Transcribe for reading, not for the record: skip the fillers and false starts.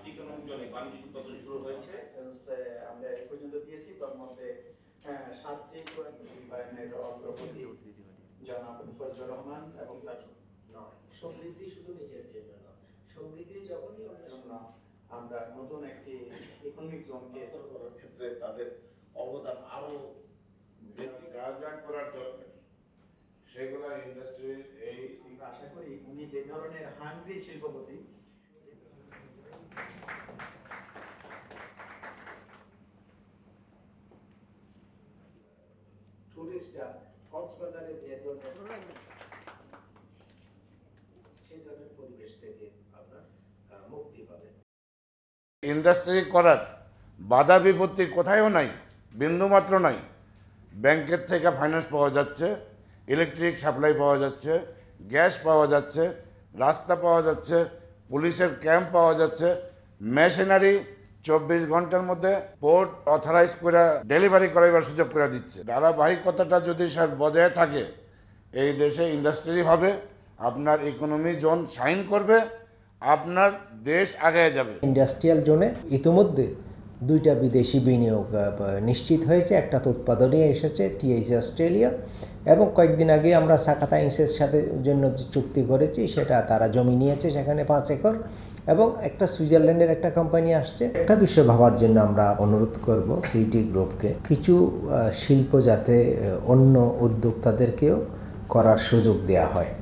Economic জোনে বাণিজ্য তদন্ত শুরু হয়েছে। আমরা এই পর্যন্ত দিয়েছি, তার মধ্যে 7টি রূপায়ণের অগ্রগতি জনাব ফজলুর রহমান এবং তার নয়, সমৃদ্ধি শুধু নিজের জন্য নয়, সমৃদ্ধি যখনই জন্য আমরা নতুন একটি ইকোনমিক জোনকে করার ক্ষেত্রে তাদের অবদান আরো বৃদ্ধি কাজ করার দরকার, সেগুলো ইন্ডাস্ট্রির এই আমরা আশা করি উনি যে ধরনের হাঙ্গরি শিল্পপতি টুরিস্টরা কক্সবাজারে যে ধরনের সেই ধরনের পরিবেশ থেকে আপনার মুক্তি পাবে। ইন্ডাস্ট্রি করার বাধা বিপত্তি কোথায়ও নাই, বিন্দুমাত্র নাই। ব্যাংকের থেকে ফাইন্যান্স পাওয়া যাচ্ছে, ইলেকট্রিক সাপ্লাই পাওয়া যাচ্ছে, গ্যাস পাওয়া যাচ্ছে, রাস্তা পাওয়া যাচ্ছে, পুলিশের ক্যাম্প পাওয়া যাচ্ছে, মেশিনারি 24 ঘন্টার মধ্যে পোর্ট অথরাইজ করে ডেলিভারি করাইবার সুযোগ করে দিচ্ছে। ধারাবাহিকতাটা যদি স্যার বজায় থাকে, এই দেশে ইন্ডাস্ট্রি হবে, আপনার ইকোনমি জোন শাইন করবে, আপনার দেশ আগায় যাবে। ইন্ডাস্ট্রিয়াল জোনে ইতিমধ্যে 2টা বিদেশি বিনিয়োগ নিশ্চিত হয়েছে। একটা তো উৎপাদনে এসেছে টিএইচ অস্ট্রেলিয়া, এবং কয়েকদিন আগে আমরা সাকাতা ইন্সের সাথে জন্য যে চুক্তি করেছি সেটা তারা জমি নিয়েছে সেখানে 5 একর, এবং একটা সুইজারল্যান্ডের একটা কোম্পানি আসছে। একটা বিষয় ভাবার জন্য আমরা অনুরোধ করব সিটি গ্রুপকে, কিছু শিল্প যাতে অন্য উদ্যোক্তাদেরকেও করার সুযোগ দেওয়া হয়।